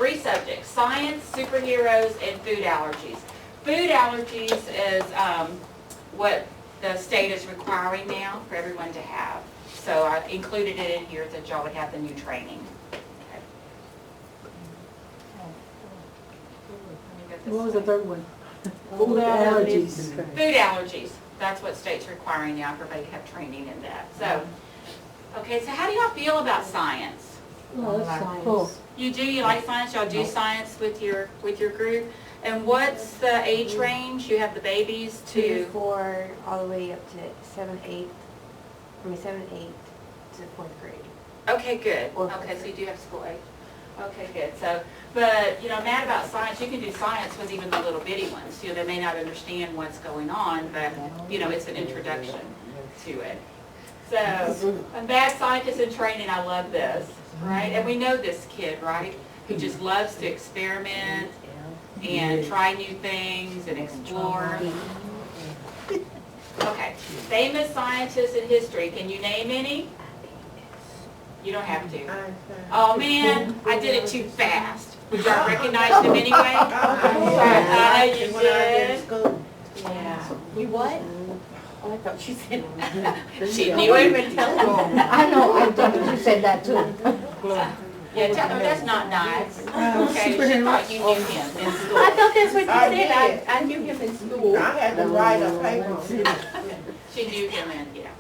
3 subjects: science, superheroes, and food allergies. Food allergies is what the state is requiring now for everyone to have. So I included it in here that y'all would have the new training. Okay. What was the third one? Food allergies. Food allergies. That's what state's requiring now for everybody to have training in that. So, okay, so how do y'all feel about science? Oh, that's science. Cool. You do? You like science? Y'all do science with your group? And what's the age range? You have the babies 2 to to 4, all the way up to 7, 8 to 4th grade. Okay, good. Or Okay, so you do have school age. Okay, good. So, but, mad about science, you can do science with even the little bitty ones. They may not understand what's going on, but, it's an introduction to it. So, a mad scientist in training, I love this, right? And we know this kid, right? Who just loves to experiment and try new things and explore. Okay, famous scientists in history. Can you name any? You don't have to. Oh man, I did it too fast. Would y'all recognize them anyway? You did? Yeah. You what? Oh, I thought she said. She knew it. I know, I thought you said that too. Yeah, tell her that's not nice. Okay, she thought you knew him in school. I thought that's what you I said. did. I knew him in school. I had to write a paper. She knew him in, yeah.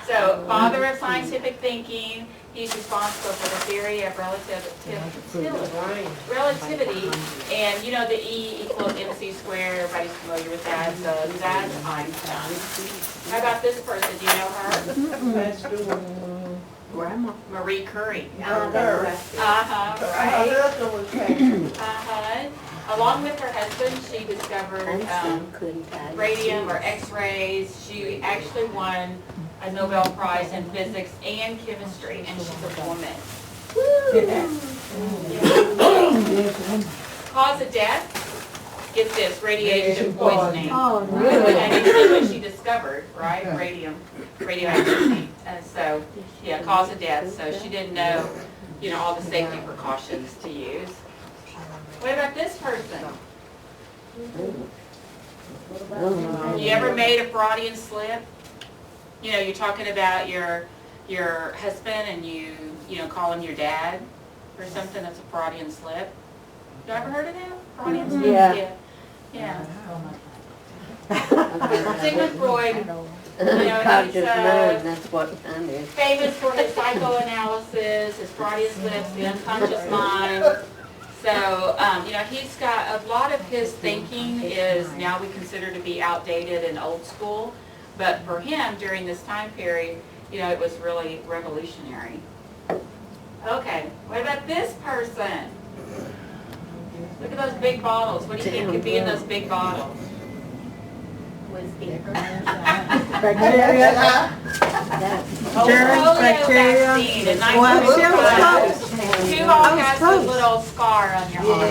So, father of scientific thinking, he's responsible for the theory of relativity, and the E equals mc squared, everybody's familiar with that, so that's Einstein. How about this person, do you know her? Let's do it. Grandma. Marie Curie. Her Right. husband was famous. Along with her husband, she discovered radium or X-rays. She actually won a Nobel Prize in physics and chemistry, and she's a woman. Cause of death? Get this, radiation poisoning. Oh, And you see what she discovered, right? Radioactivity. And so, yeah, cause of death. So she didn't know, all the safety precautions to use. What about this person? You ever made a Freudian slip? You're talking about your husband and you call him your dad or something. That's a Freudian slip. You ever heard of that? Freudian slip? Yeah. Yeah. Sigmund Freud, Unconscious he's knowing, that's what that is. famous for his psychoanalysis, his Freudian slips, the unconscious mind. So, he's got a lot of his thinking is now we consider to be outdated and old school. But for him, during this time period, it was really revolutionary. Okay, what about this person? Look at those big bottles. What do you think could be in those big bottles? bacteria. Germs, Polio bacteria. vaccine in Well, she was 1955. You all have a little scar on your arm.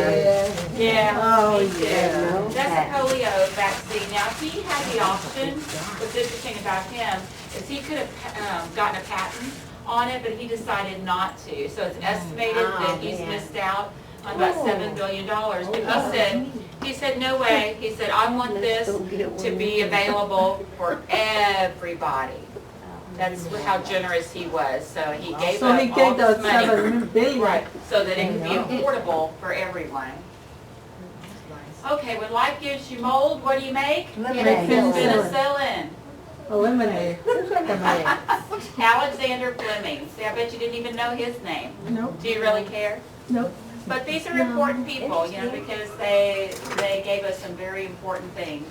Yeah, Oh, me too. yeah. That's a polio vaccine. Now, he had the option. What's interesting about him is he could have gotten a patent on it, but he decided not to. So it's estimated that he's missed out on about $7 billion. But he said, no way. He said, I want this to be available for everybody. That's how generous he was. So he gave So he up all gave those this money. 7 billion. Right, so that it can be affordable for everyone. Okay, when life gives you mold, what do you make? Lemonade. Penicillin. Eliminate. Alexander Fleming. See, I bet you didn't even know his name. Nope. Do you really care? Nope. But these are important people, because they gave us some very important things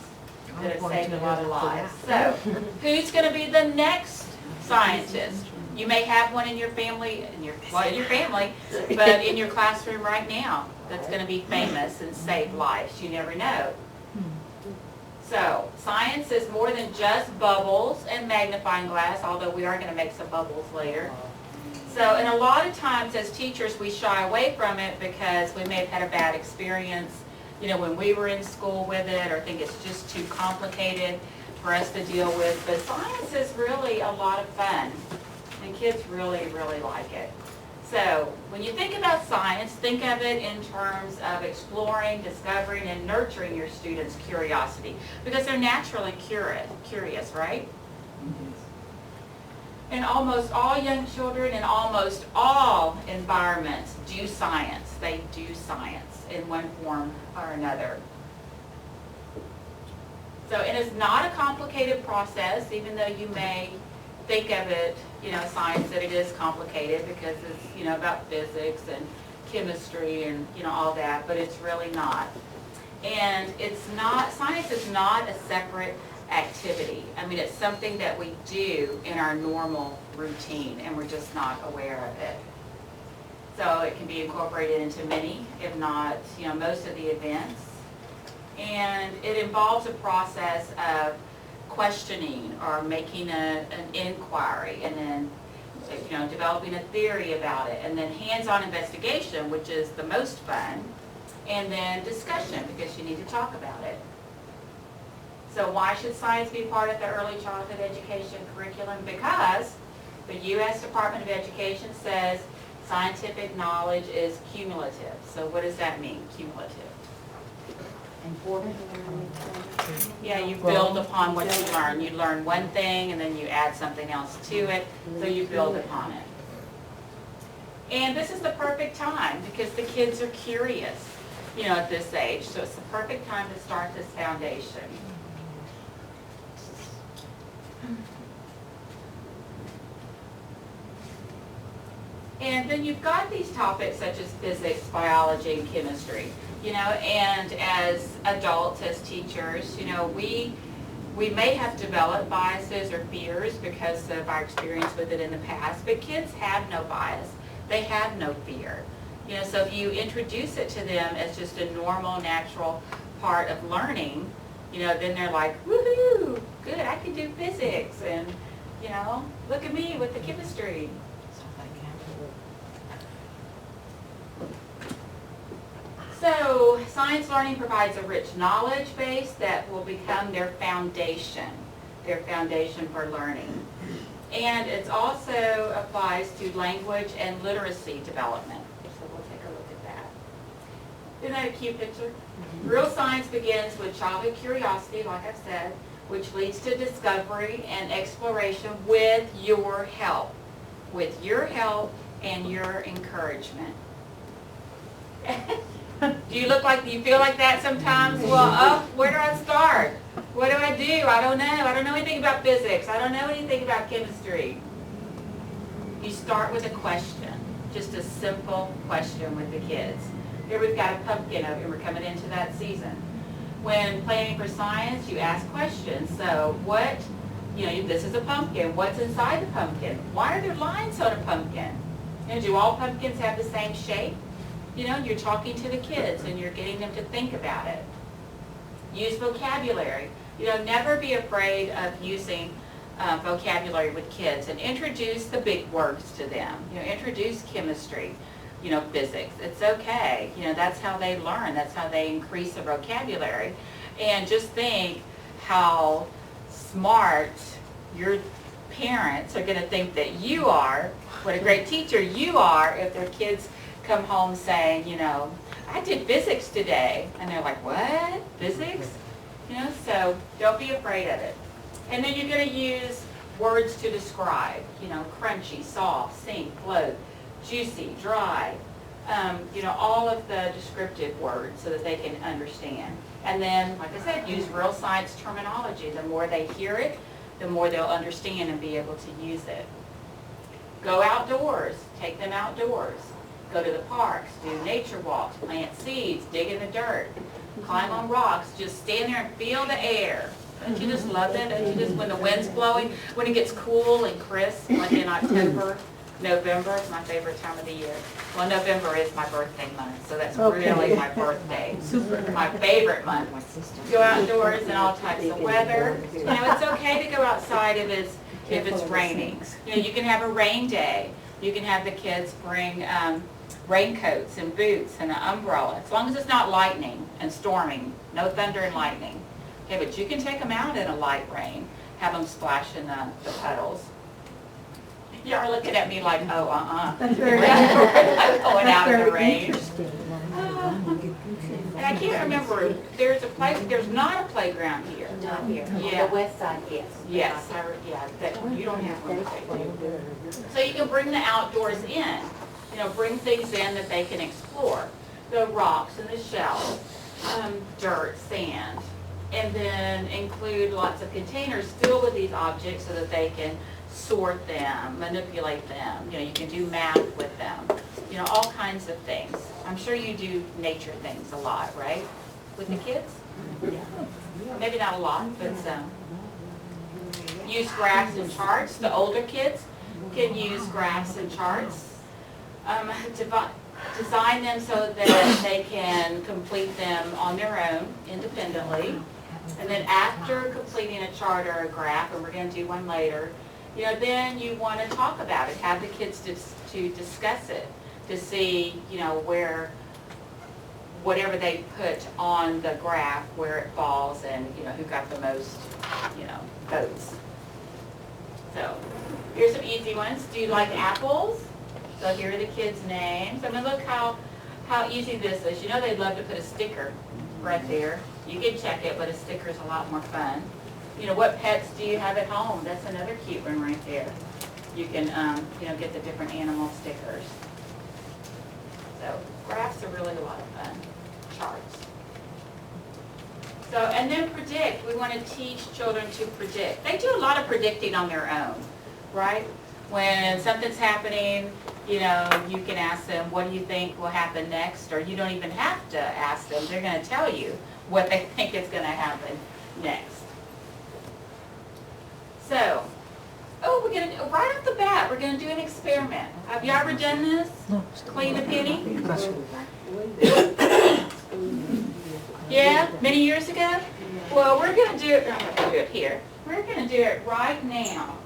that have saved a lot of lives. So, who's going to be the next scientist? You may have one in your family, but in your classroom right now that's going to be famous and save lives. You never know. So, science is more than just bubbles and magnifying glass, although we are going to make some bubbles later. So, and a lot of times as teachers we shy away from it because we may have had a bad experience, when we were in school with it, or think it's just too complicated for us to deal with. But science is really a lot of fun, and kids really, really like it. So when you think about science, think of it in terms of exploring, discovering, and nurturing your students' curiosity, because they're naturally curious, right? And almost all young children in almost all environments do science. They do science in one form or another. So it is not a complicated process, even though you may think of it, science, that it is complicated because it's, about physics and chemistry and, all that, but it's really not. And science is not a separate activity. I mean, it's something that we do in our normal routine, and we're just not aware of it. So it can be incorporated into many, if not, most of the events. And it involves a process of questioning or making an inquiry, and then developing a theory about it, and then hands-on investigation, which is the most fun, and then discussion, because you need to talk about it. So why should science be part of the early childhood education curriculum? Because the U.S. Department of Education says scientific knowledge is cumulative. So what does that mean, cumulative? Important. Yeah, you build upon what you learn. You learn one thing and then you add something else to it, so you build upon it. And this is the perfect time because the kids are curious, at this age. So it's the perfect time to start this foundation. And then you've got these topics such as physics, biology, and chemistry. And as adults, as teachers, we may have developed biases or fears because of our experience with it in the past, but kids have no bias. They have no fear. So if you introduce it to them as just a normal, natural part of learning, then they're like, woohoo, good, I can do physics, and, look at me with the chemistry. So science learning provides a rich knowledge base that will become their foundation for learning. And it also applies to language and literacy development. So we'll take a look at that. Isn't that a cute picture? Real science begins with childhood curiosity, like I've said, which leads to discovery and exploration with your help. With your help and your encouragement. Do you feel like that sometimes? Well, where do I start? What do? I don't know. I don't know anything about physics. I don't know anything about chemistry. You start with a question, just a simple question with the kids. Here we've got a pumpkin over here. We're coming into that season. When planning for science, you ask questions. So this is a pumpkin. What's inside the pumpkin? Why are there lines on a pumpkin? Do all pumpkins have the same shape? You're talking to the kids and you're getting them to think about it. Use vocabulary. Never be afraid of using vocabulary with kids, and introduce the big words to them. Introduce chemistry, physics. It's okay. That's how they learn. That's how they increase their vocabulary. And just think how smart your parents are going to think that you are, what a great teacher you are, if their kids come home saying, I did physics today. And they're like, what? Physics? So don't be afraid of it. And then you're going to use words to describe, crunchy, soft, sink, float, juicy, dry, all of the descriptive words so that they can understand. And then, like I said, use real science terminology. The more they hear it, the more they'll understand and be able to use it. Go outdoors. Take them outdoors. Go to the parks, do nature walks, plant seeds, dig in the dirt, climb on rocks, just stand there and feel the air. Don't you just love that? Don't you just, when the wind's blowing, when it gets cool and crisp, like in October, November is my favorite time of the year. Well, November is my birthday month, so that's really my birthday. My favorite month. Go outdoors in all types of weather. It's okay to go outside if it's raining. You can have a rain day. You can have the kids bring raincoats and boots and an umbrella, as long as it's not lightning and storming, no thunder and lightning. Okay, but you can take them out in a light rain, have them splash in the puddles. You are looking at me like, oh, That's very going out of the very range. interesting. And I can't remember, there's not a playground here. Not here. Yeah. The west side, yes. Yes, you don't have one. So you can bring the outdoors in, bring things in that they can explore. The rocks and the shells, dirt, sand, and then include lots of containers filled with these objects so that they can sort them, manipulate them. You can do math with them, all kinds of things. I'm sure you do nature things a lot, right, with the kids? Yeah. Maybe not a lot, but some. Use graphs and charts. The older kids can use graphs and charts. Design them so that they can complete them on their own independently. And then after completing a chart or a graph, and we're going to do one later, then you want to talk about it. Have the kids to discuss it, to see, where whatever they put on the graph, where it falls, and who got the most, votes. So here's some easy ones. Do you like apples? So here are the kids' names. I mean, look how easy this is. They'd love to put a sticker right there. You can check it, but a sticker's a lot more fun. What pets do you have at home? That's another cute one right there. You can, get the different animal stickers. So graphs are really a lot of fun. Charts. So, and then predict. We want to teach children to predict. They do a lot of predicting on their own, right? When something's happening, you can ask them, what do you think will happen next? Or you don't even have to ask them. They're going to tell you what they think is going to happen next. So, we're going to, right off the bat, we're going to do an experiment. Have you ever done this? Clean a penny? Yeah, many years ago? Well, we're going to do it, I'm going to do it here. We're going to do it right now.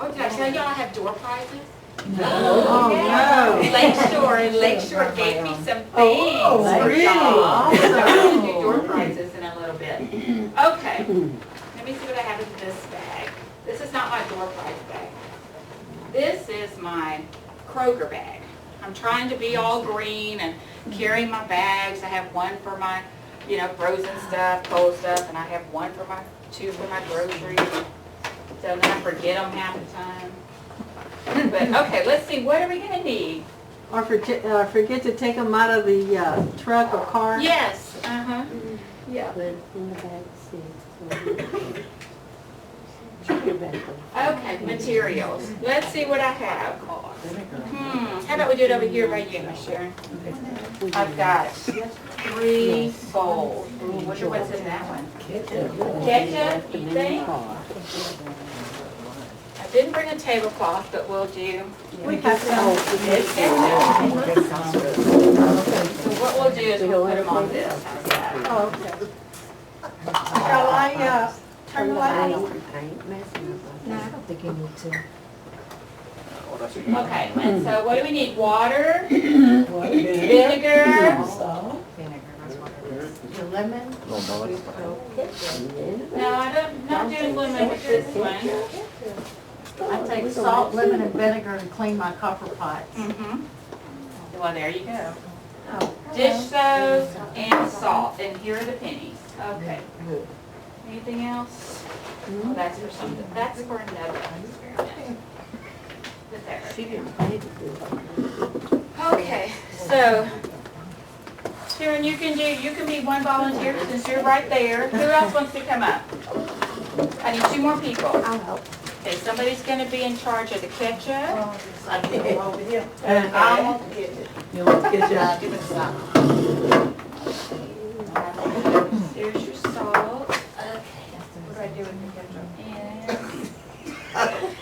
Oh, did I tell y'all I have door prizes? Oh, no. Lakeshore gave me some things Oh, for really? y'all. So we're going to do door prizes in a little bit. Okay, let me see what I have in this bag. This is not my door prize bag. This is my Kroger bag. I'm trying to be all green and carry my bags. I have one for my, frozen stuff, cold stuff, and I have two for my groceries. So then I forget them half the time. But, okay, let's see, what are we going to need? Or forget to take them out of the truck or car? Yes, yeah. Okay, materials. Let's see what I have. How about we do it over here by you, Miss Sharon? I've got 3 bowls. What's in that one? Ketchup, you think? I didn't bring a tablecloth, but we'll do. We have some. So what we'll do is we'll put them on this. How's that? Oh, okay. Shall I turn the light on? No, I don't think you need to. Okay, and so what do we need? Water, vinegar, The lemon. no, I'm not doing lemon with this one. I take salt, lemon, and vinegar and clean my copper pots. Well, there you go. Dish soap and salt, and here are the pennies. Okay. Anything else? Oh, that's for something, that's for another experiment. But there. Okay, so, Sharon, you can be one volunteer since you're right there. Who else wants to come up? I need 2 more people. I'll help. Okay, somebody's going to be in charge of the ketchup. And I'll get it. You want to get your... There's your salt. What do I do with the ketchup?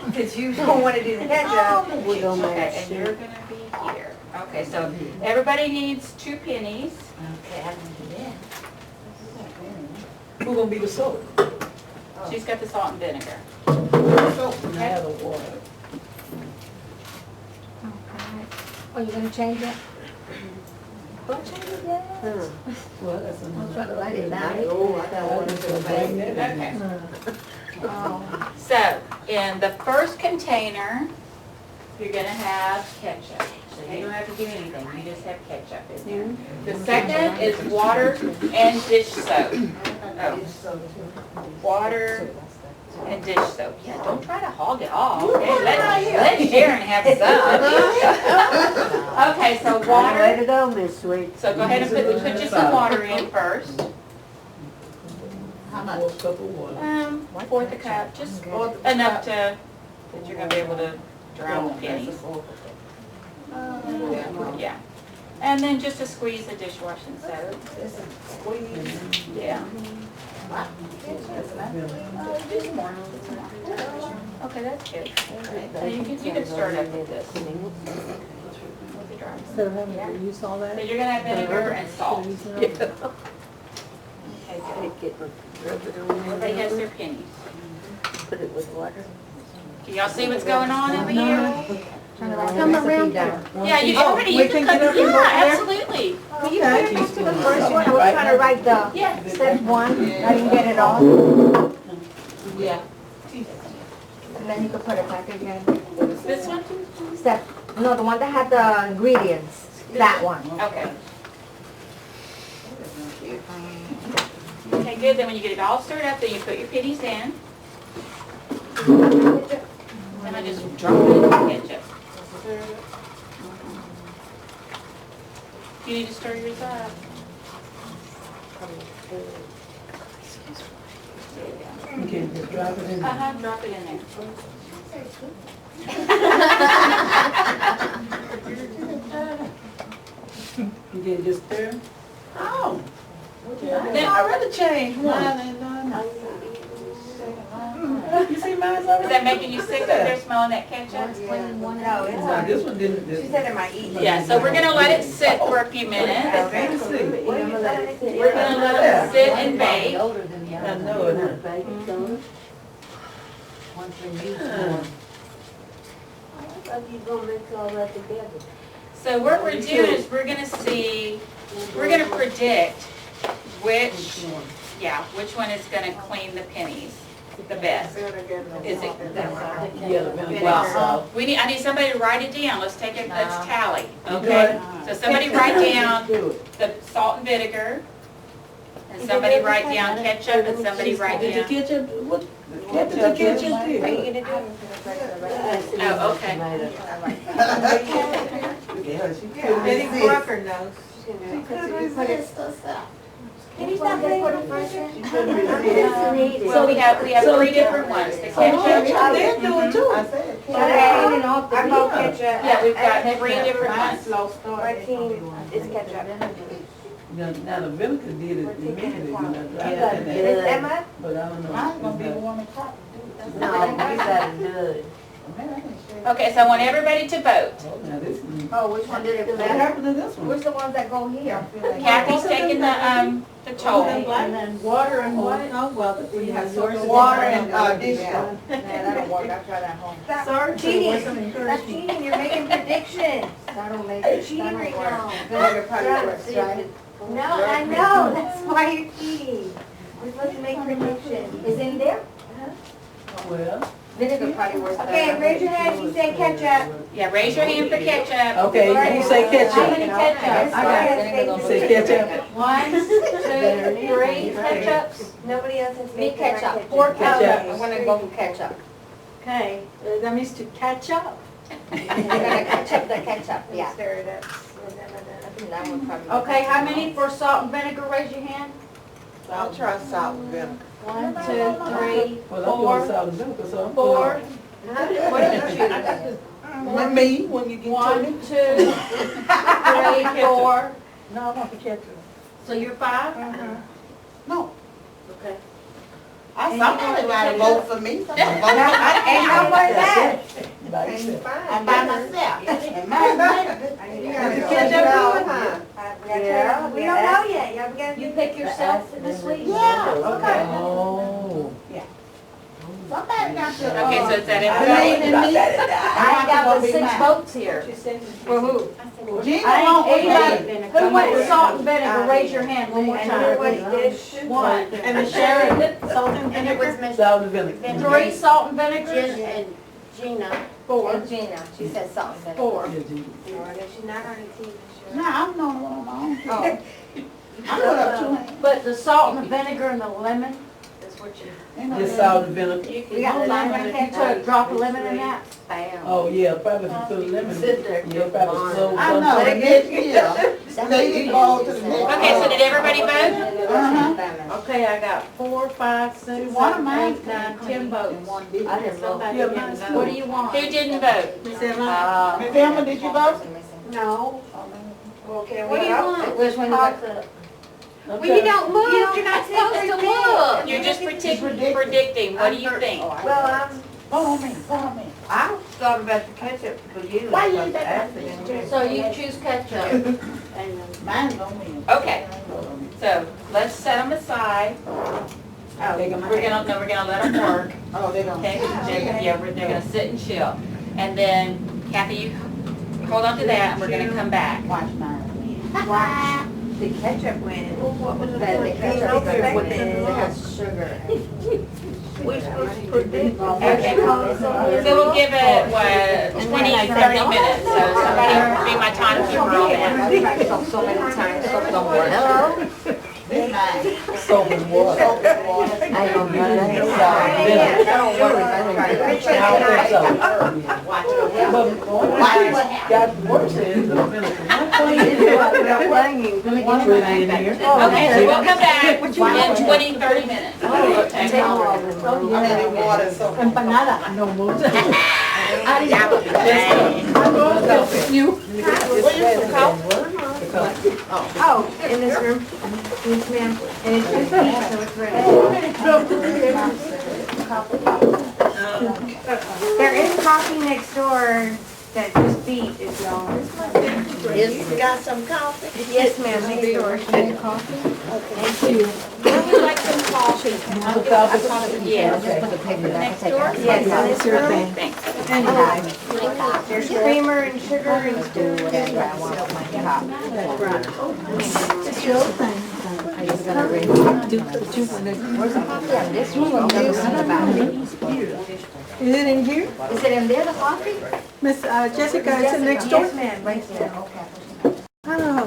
Because you don't want to do the ketchup. Okay, and you're going to be here. Okay, so everybody needs 2 pennies. Okay, I'm going to do that. Who's going to be the soap? She's got the salt and vinegar. Soap and I have the water. Are you gonna change it? Don't change it yet. Well, that's I'm trying to light it now. Oh, I got one to Okay. Oh. So, in the first container, you're gonna have ketchup. So you don't have to do anything, you just have ketchup in there. The second is water and dish soap. Oh, water and dish soap. Yeah, don't try to hog it all. Okay, let Sharon have some. Okay, so Way water. to go, Miss Sweet. So go ahead and put you some water in first. How much? Fourth a cup, just enough to, that you're gonna be able to drown the pennies. Yeah. And then just a squeeze of dishwashing soap. Yeah. Just more. Okay, that's good. So you can stir it up with this. With the dry. So having to use all So that? you're gonna have vinegar and salt. Okay, good. Everybody has their pennies. Put it with water. Can y'all see what's going on over here? Come around here. Yeah, you already, you can cut, yeah, absolutely. Will you put it to the first one? I was trying to write the Yeah. step one. I didn't get it all. Yeah. And then you can put it back again. This one? Step, no, the one that had the ingredients. That one. Okay. Okay, good, then when you get it all stirred up, then you put your pennies in. And I just drop it in the ketchup. You need to stir yours up. Okay, just drop it in. Drop it in there. You can just stir. Oh. Then- I already changed one. You see mine's already? Is that making you sick up there smelling that ketchup? No, it's No, not. this one didn't. She said it might eat. Yeah, so we're gonna let it sit for a few minutes. Let me see. We're gonna let it sit and bake. I know it, huh? You gonna mix all that together. So what we're doing is we're gonna see, we're gonna predict which one is gonna clean the pennies the best. Is it? Yeah, the vinegar Well, salt. I need somebody to write it down. Let's tally, okay? So somebody write down Do it. the salt and vinegar, and somebody write down ketchup, and somebody write Did the down. ketchup, what? What did the ketchup Are you do? gonna do? Oh, okay. Betty Crocker knows. Can you stop putting it first? Well, we have three different ones. The ketchup. They'll do it too. I vote ketchup. Yeah, we've got three different ones. My team is ketchup. Now the vinegar did it immediately when I dropped it in Miss there. Emma? But I don't know. Mine's gonna be warm and hot. No, you gotta do it. Okay, so I want everybody to vote. Oh, now this is. Oh, which one did it What better? happened to this one? Where's the ones that go here? Kathy's taking the toll. And then water and what? Oh, well, we have yours. is Water different. and, dish soap. Yeah, that'll work, I'll try that home. Sorry, Cheating, some that's encouragement. cheating, you're making predictions. That'll make it, Cheating right now. Vinegar probably works, right? No, I know, that's why you're cheating. We're supposed to make predictions. Is in there? Well. Vinegar probably works better. Okay, raise your hand if you say ketchup. Yeah, raise your hand for ketchup. Okay, you say How ketchup. many ketchups? I got You say ketchup. 1, 2, 3 ketchups. Nobody else has. Me ketchup. 4 Ketchup. ketchup. I'm gonna go for ketchup. Okay, that means to catch up. I'm gonna ketchup the ketchup, yeah. Stir it up. I think that one probably. Okay, how many for salt and vinegar, raise your hand? I'll try salt and vinegar. 1, 2, 3, Well, I'm 4, doing salt and vinegar, so I'm. 4. What did you choose? With me, when you get 1, to 2, me. 3, 4. No, I want the ketchup. So you're 5? No. Okay. Somebody gotta vote for me. And how was that? By yourself. I'm by myself. And mine, Yeah, we don't know yet. Yeah, we gotta. You pick yourself this week? Yeah, okay. Oh. Somebody got to. Okay, so is that Elaine everybody? and me. I got the 6 votes here. For who? Gina I won't ain't be anybody, who went salt and vinegar, raise your hand one more And time. who was this? One. And the sheriff. Salt and And it was vinegar. Miss Salt and vinegar. 3 salt and vinegars. Jen and Gina. 4. And Gina, she said salt and vinegar. 4. Yeah, Gina. She's not on the team, No, I'm the only one on my own. Oh. I put up 2 hands. But the salt and the vinegar and the lemon is what you. Just salt and vinegar. You We got can- the lemon You took a drop of lemon in that? Bam. Oh, yeah, probably if you put lemon. Sit there, Yeah, probably slow. I know, the next year. They didn't go to the next. Okay, so did everybody vote? Uh-huh. Okay, I got 4, 5, 6, One of 7, mine 8, 9, 10 votes. I didn't vote. What do you want? Who didn't vote? Miss Emma, did you vote? No. Okay, What do you want? Which one you got? Well, you don't move, you're not supposed to look. You're just predicting, what do you think? Well, Hold on me, hold on me. I thought about the ketchup for you. Why you ain't that? So you choose ketchup. Mine's on me. Okay, so let's set them aside. Take 'em We're gonna let them work, Oh, they don't. okay? They're gonna sit and chill. And then Kathy, you hold on to that, and we're gonna come back. Watch mine. Watch. The ketchup went. What was the ketchup with the sugar? We're supposed to predict. Okay. So we'll give it, what, 20, 30 minutes, so somebody be my timekeeper on that. So many times, so don't worry. Hello? This mine. Soap and water. Soap and water. I don't know that. Salt and vinegar. Don't worry. I don't think so. But what got worse is the vinegar. One put it in here. Okay, so we'll come back in 20, 30 minutes. Take all of them. I had the water, so. Empanada. No more. Oh, in this room? Yes, ma'am. And it's just beef, so it's ready. There is coffee next door that just beat if y'all. You got some coffee? Yes, ma'am, next door. Thank you. I would like some coffee. Yes. Next door? Yes, on this room. Thanks. There's creamer and sugar and stew. Whatever I want on my top. Where's the coffee on this one? Is it in here? Is it in there, the coffee? Miss Jessica, is it next door? Yes, ma'am, right there. Oh,